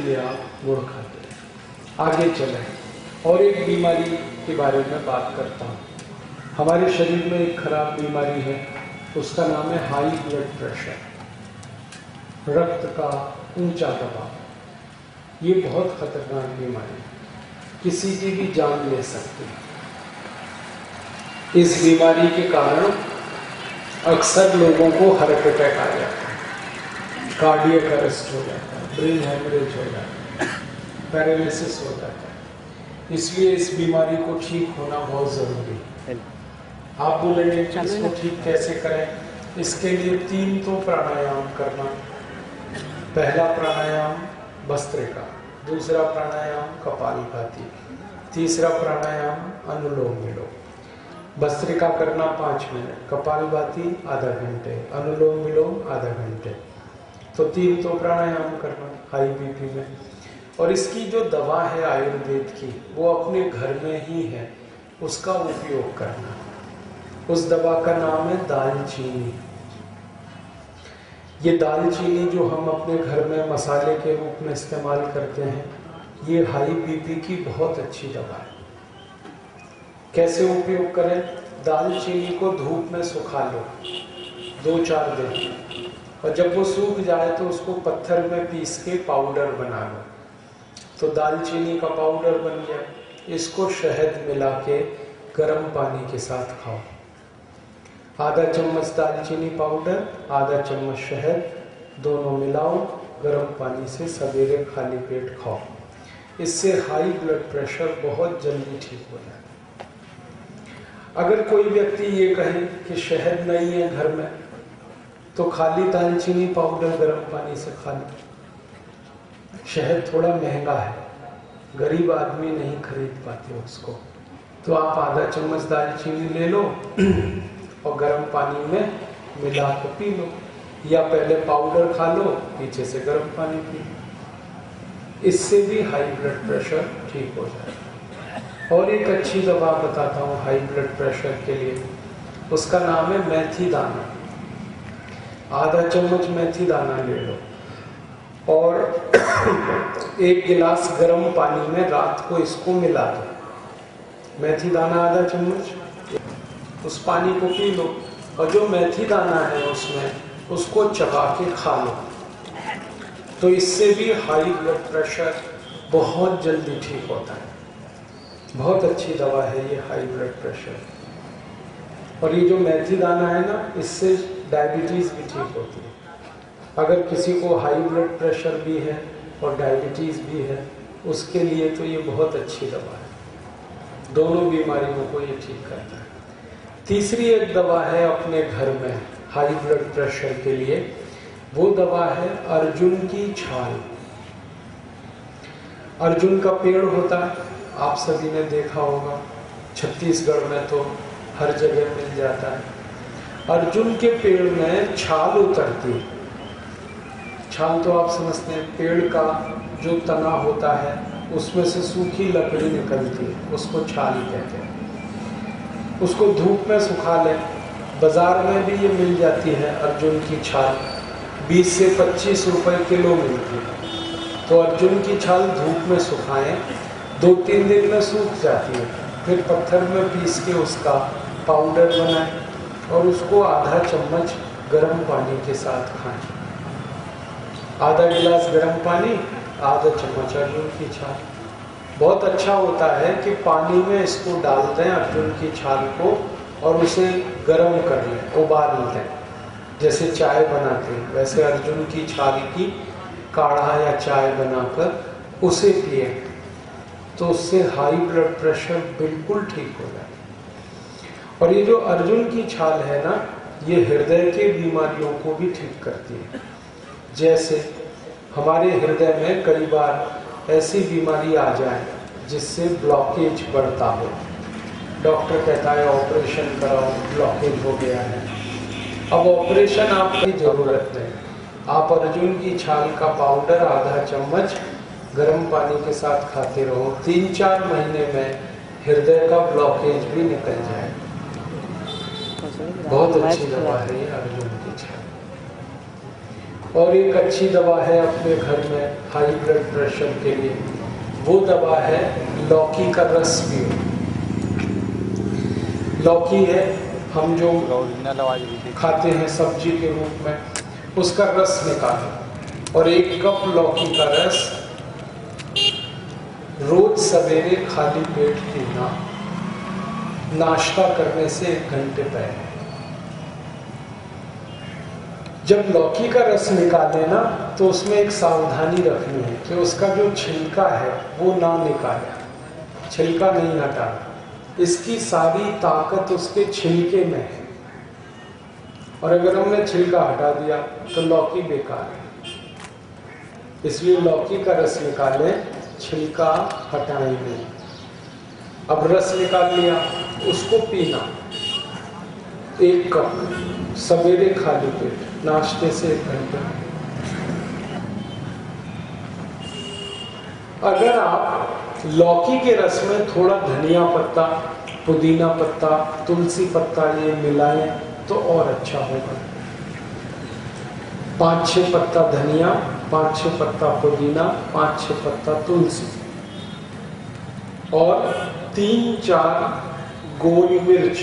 इसीलिए आप गुड़ खाते हैं। आगे चलें और एक बीमारी के बारे में बात करता हूँ। हमारे शरीर में एक खराब बीमारी है, उसका नाम है हाई ब्लड प्रेशर, रक्त का ऊंचा दबाव। ये बहुत खतरनाक बीमारी है, किसी की भी जान ले सकती है। इस बीमारी के कारण अक्सर लोगों को हार्ट अटैक आ जाता है, कार्डियक अरेस्ट हो जाता है, ब्रेन हेमरेज हो जाता है, पैरालिसिस हो जाता है। इसलिए इस बीमारी को ठीक होना बहुत जरूरी है। आप बोलेंगे कि इसको ठीक कैसे करें? इसके लिए 3 तो प्राणायाम करना। पहला प्राणायाम भस्त्रिका, दूसरा प्राणायाम कपालभाति, तीसरा प्राणायाम अनुलोम विलोम। भस्त्रिका करना 5 मिनट, कपालभाति आधा घंटे, अनुलोम विलोम आधा घंटे। तो 3 तो प्राणायाम करना हाई बीपी में। और इसकी जो दवा है आयुर्वेद की, वो अपने घर में ही है, उसका उपयोग करना। उस दवा का नाम है दालचीनी। ये दालचीनी जो हम अपने घर में मसाले के रूप में इस्तेमाल करते हैं, ये हाई बीपी की बहुत अच्छी दवा है। कैसे उपयोग करें? दालचीनी को धूप में सुखा लो 2-4 दिन, और जब वो सूख जाए तो उसको पत्थर में पीस के पाउडर बना लो। तो दालचीनी का पाउडर बन गया। इसको शहद मिला के गर्म पानी के साथ खाओ। आधा चम्मच दालचीनी पाउडर, आधा चम्मच शहद, दोनों मिलाओ, गर्म पानी से सवेरे खाली पेट खाओ। इससे हाई ब्लड प्रेशर बहुत जल्दी ठीक हो जाता है। अगर कोई व्यक्ति ये कहे कि शहद नहीं है घर में, तो खाली दालचीनी पाउडर गर्म पानी से खा लो। शहद थोड़ा महंगा है, गरीब आदमी नहीं खरीद पाते उसको, तो आप आधा चम्मच दालचीनी ले लो और गर्म पानी में मिला के पी लो, या पहले पाउडर खा लो, पीछे से गर्म पानी पी लो। इससे भी हाई ब्लड प्रेशर ठीक हो जाएगा। और एक अच्छी दवा बताता हूँ हाई ब्लड प्रेशर के लिए, उसका नाम है मेथी दाना। आधा चम्मच मेथी दाना ले लो और 1 गिलास गर्म पानी में रात को इसको मिला दो। मेथी दाना आधा चम्मच, उस पानी को पी लो, और जो मेथी दाना है उसमें उसको चबा के खा लो। तो इससे भी हाई ब्लड प्रेशर बहुत जल्दी ठीक होता है। बहुत अच्छी दवा है ये हाई ब्लड प्रेशर। और ये जो मेथी दाना है ना, इससे डायबिटीज भी ठीक होती है। अगर किसी को हाई ब्लड प्रेशर भी है और डायबिटीज भी है, उसके लिए तो ये बहुत अच्छी दवा है। दोनों बीमारियों को ये ठीक करता है। तीसरी एक दवा है अपने घर में हाई ब्लड प्रेशर के लिए, वो दवा है अर्जुन की छाल। अर्जुन का पेड़ होता है, आप सभी ने देखा होगा, छत्तीसगढ़ में तो हर जगह मिल जाता है। अर्जुन के पेड़ में छाल उतरती है। छाल तो आप समझते हैं, पेड़ का जो तना होता है उसमें से सूखी लकड़ी निकलती है, उसको छाल कहते हैं। उसको धूप में सुखा लें। बाजार में भी ये मिल जाती है अर्जुन की छाल, 20 से 25 रुपए किलो मिलती है। तो अर्जुन की छाल धूप में सुखाएं, 2-3 दिन में सूख जाती है। फिर पत्थर में पीस के उसका पाउडर बनाएं और उसको आधा चम्मच गर्म पानी के साथ खाएं। आधा गिलास गर्म पानी, आधा चम्मच अर्जुन की छाल। बहुत अच्छा होता है कि पानी में इसको डाल दें अर्जुन की छाल को, और उसे गर्म कर लें, उबाल लें। जैसे चाय बनाते हैं वैसे अर्जुन की छाल की काढ़ा या चाय बनाकर उसे पिए, तो उससे हाई ब्लड प्रेशर बिल्कुल ठीक हो जाए। और ये जो अर्जुन की छाल है ना, ये हृदय के बीमारियों को भी ठीक करती है। जैसे हमारे हृदय में कई बार ऐसी बीमारी आ जाए जिससे ब्लॉकेज बढ़ता हो, डॉक्टर कहता है ऑपरेशन कराओ, ब्लॉकेज हो गया है। अब ऑपरेशन आपकी जरूरत है, आप अर्जुन की छाल का पाउडर आधा चम्मच गर्म पानी के साथ खाते रहो, 3-4 महीने में हृदय का ब्लॉकेज भी निकल जाए। बहुत अच्छी दवा है ये अर्जुन की छाल। और एक अच्छी दवा है अपने घर में हाई ब्लड प्रेशर के लिए, वो दवा है लौकी का रस पियो। लौकी है हम जो खाते हैं सब्जी के रूप में, उसका रस निकालो और 1 कप लौकी का रस रोज सवेरे खाली पेट पीना, नाश्ता करने से 1 घंटे पहले। जब लौकी का रस निकाले ना तो उसमें एक सावधानी रखनी है कि उसका जो छिलका है वो ना निकाले, छिलका नहीं हटाना। इसकी सारी ताकत उसके छिलके में है, और अगर हमने छिलका हटा दिया तो लौकी बेकार है। इसलिए लौकी का रस निकालें, छिलका हटाएं नहीं। अब रस निकाल लिया, उसको पीना 1 कप सवेरे खाली पेट, नाश्ते से 1 घंटे। अगर आप लौकी के रस में थोड़ा धनिया पत्ता, पुदीना पत्ता, तुलसी पत्ता ये मिलाएं तो और अच्छा होगा। 5-6 पत्ता धनिया, 5-6 पत्ता पुदीना, 5-6 पत्ता तुलसी और 3-4 गोल मिर्च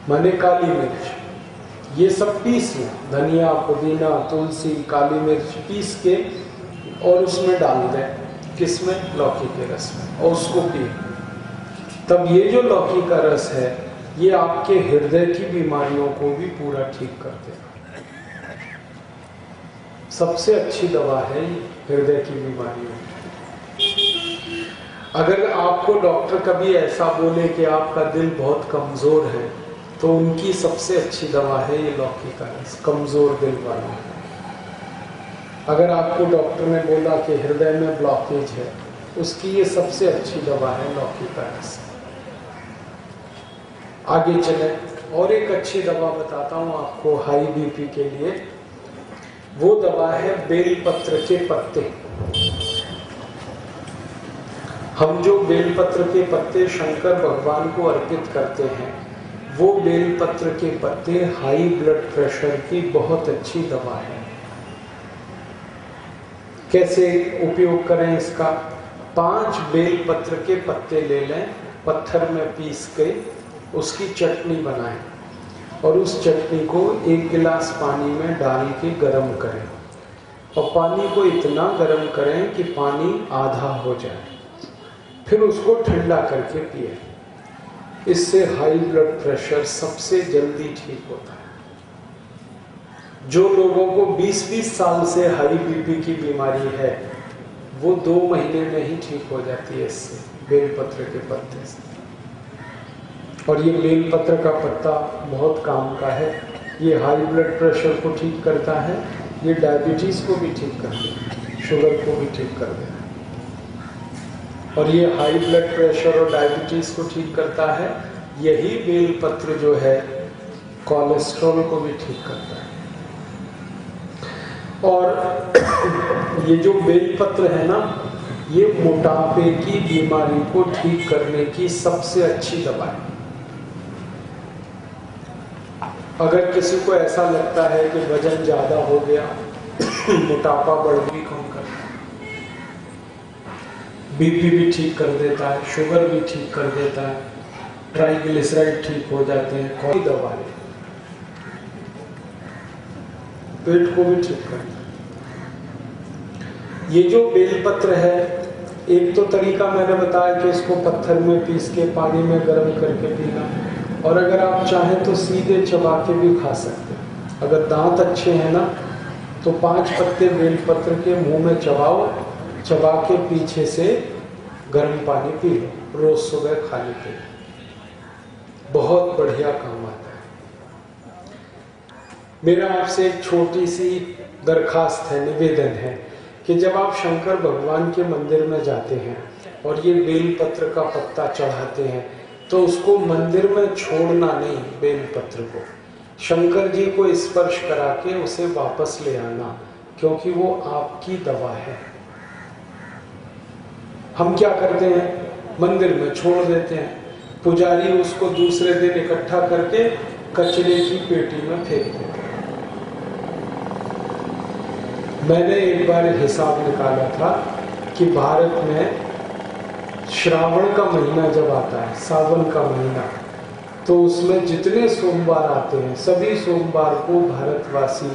माने काली मिर्च, ये सब पीस लें। धनिया, पुदीना, तुलसी, काली मिर्च पीस के और उसमें डाल दें, किसमें? लौकी के रस में, और उसको पिए। तब ये जो लौकी का रस है ये आपके हृदय की बीमारियों को भी पूरा ठीक कर देगा। सबसे अच्छी दवा है हृदय की बीमारियों की। अगर आपको डॉक्टर कभी ऐसा बोले कि आपका दिल बहुत कमजोर है तो उनकी सबसे अच्छी दवा है ये लौकी का रस, कमजोर दिल वाला। अगर आपको डॉक्टर ने बोला कि हृदय में ब्लॉकेज है, उसकी ये सबसे अच्छी दवा है लौकी का रस। आगे चले, और एक अच्छी दवा बताता हूँ आपको हाई बीपी के लिए। वो दवा है बेलपत्र के पत्ते। हम जो बेलपत्र के पत्ते शंकर भगवान को अर्पित करते हैं, वो बेलपत्र के पत्ते हाई ब्लड प्रेशर की बहुत अच्छी दवा है। कैसे उपयोग करें इसका? 5 बेलपत्र के पत्ते ले लें, पत्थर में पीस के उसकी चटनी बनाएं और उस चटनी को 1 गिलास पानी में डाल के गर्म करें, और पानी को इतना गर्म करें कि पानी आधा हो जाए, फिर उसको ठंडा करके पिए। इससे हाई ब्लड प्रेशर सबसे जल्दी ठीक होता है। जो लोगों को 20-20 साल से हाई बीपी की बीमारी है वो 2 महीने में ही ठीक हो जाती है इससे, बेलपत्र के पत्ते से। और ये बेलपत्र का पत्ता बहुत काम का है। ये हाई ब्लड प्रेशर को ठीक करता है, ये डायबिटीज को भी ठीक करता है, शुगर को भी ठीक कर देता है। और ये हाई ब्लड प्रेशर और डायबिटीज को ठीक करता है। यही बेलपत्र जो है कोलेस्ट्रॉल को भी ठीक करता है। और ये जो बेलपत्र है ना, ये मोटापे की बीमारी को ठीक करने की सबसे अच्छी दवा है। अगर किसी को ऐसा लगता है कि वजन ज्यादा हो गया, मोटापा बढ़ भी कम करता है, बीपी भी ठीक कर देता है, शुगर भी ठीक कर देता है, ट्राइग्लिसराइड ठीक हो जाते हैं, कोई दवा है, पेट को भी ठीक करता है। ये जो बेलपत्र है, एक तो तरीका मैंने बताया कि इसको पत्थर में पीस के पानी में गर्म करके पीना, और अगर आप चाहें तो सीधे चबा के भी खा सकते हैं। अगर दांत अच्छे हैं ना तो 5 पत्ते बेलपत्र के मुंह में चबाओ, चबा के पीछे से गर्म पानी पी लो, रोज सुबह खाली पेट, बहुत बढ़िया काम आता है। मेरा आपसे एक छोटी सी दरखास्त है, निवेदन है कि जब आप शंकर भगवान के मंदिर में जाते हैं और ये बेलपत्र का पत्ता चढ़ाते हैं तो उसको मंदिर में छोड़ना नहीं, बेलपत्र को शंकर जी को स्पर्श करा के उसे वापस ले आना, क्योंकि वो आपकी दवा है। हम क्या करते हैं, मंदिर में छोड़ देते हैं, पुजारी उसको दूसरे दिन इकट्ठा करके कचरे की पेटी में फेंक देते हैं। मैंने एक बार हिसाब निकाला था कि भारत में श्रावण का महीना जब आता है, सावन का महीना, तो उसमें जितने सोमवार आते हैं सभी सोमवार को भारतवासी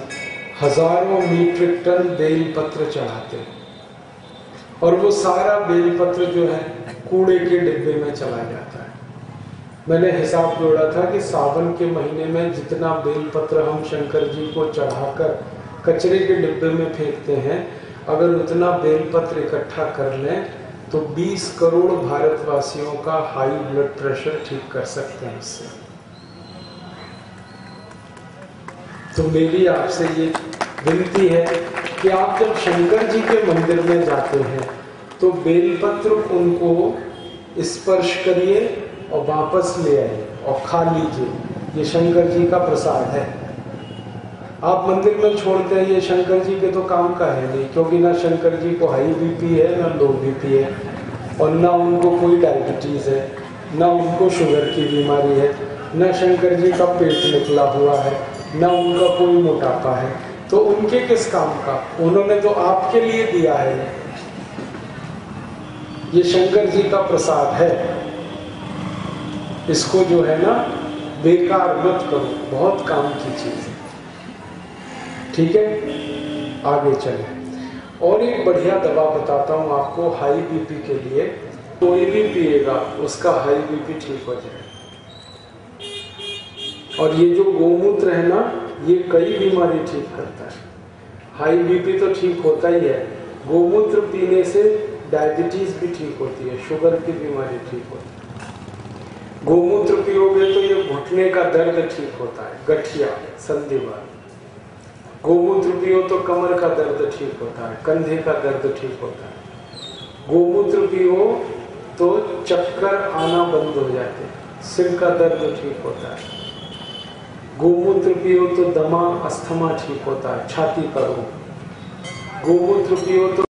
हजारों मीट्रिक टन बेलपत्र चढ़ाते हैं और वो सारा बेलपत्र जो है कूड़े के डिब्बे में चला जाता है। मैंने हिसाब जोड़ा था कि सावन के महीने में जितना बेलपत्र हम शंकर जी को चढ़ाकर कचरे के डिब्बे में फेंकते हैं, अगर उतना बेलपत्र इकट्ठा कर लें तो 20 करोड़ भारतवासियों का हाई ब्लड प्रेशर ठीक कर सकते हैं इससे। तो मेरी आपसे ये विनती है कि आप जब शंकर जी के मंदिर में जाते हैं तो बेलपत्र उनको स्पर्श करिए और वापस ले आइए और खा लीजिए। ये शंकर जी का प्रसाद है। आप मंदिर में छोड़ते हैं, ये शंकर जी के तो काम का है नहीं, क्योंकि ना शंकर जी को हाई बीपी है, ना लो बीपी है, और ना उनको कोई डायबिटीज है, ना उनको शुगर की बीमारी है, ना शंकर जी का पेट निकला हुआ है, ना उनका कोई मोटापा है। तो उनके किस काम का? उन्होंने तो आपके लिए दिया है। ये शंकर जी का प्रसाद है, इसको जो है ना बेकार मत करो, बहुत काम की चीज है। ठीक है, आगे चले। और एक बढ़िया दवा बताता हूं आपको हाई बीपी के लिए। कोई भी पिएगा उसका हाई बीपी ठीक हो जाए। और ये जो गोमूत्र है ना, ये कई बीमारी ठीक करता है। हाई बीपी तो ठीक होता ही है, गोमूत्र पीने से डायबिटीज भी ठीक होती है, शुगर की बीमारी ठीक होती है। गोमूत्र पियोगे तो ये घुटने का दर्द ठीक होता है, गठिया, संधिवात। गोमूत्र पियो तो कमर का दर्द ठीक होता है, कंधे का दर्द ठीक होता है। गोमूत्र पियो तो चक्कर आना बंद हो जाते हैं, सिर का दर्द ठीक होता है। गोमूत्र पियो तो दमा, अस्थमा ठीक होता है, छाती का रोग। गोमूत्र पियो तो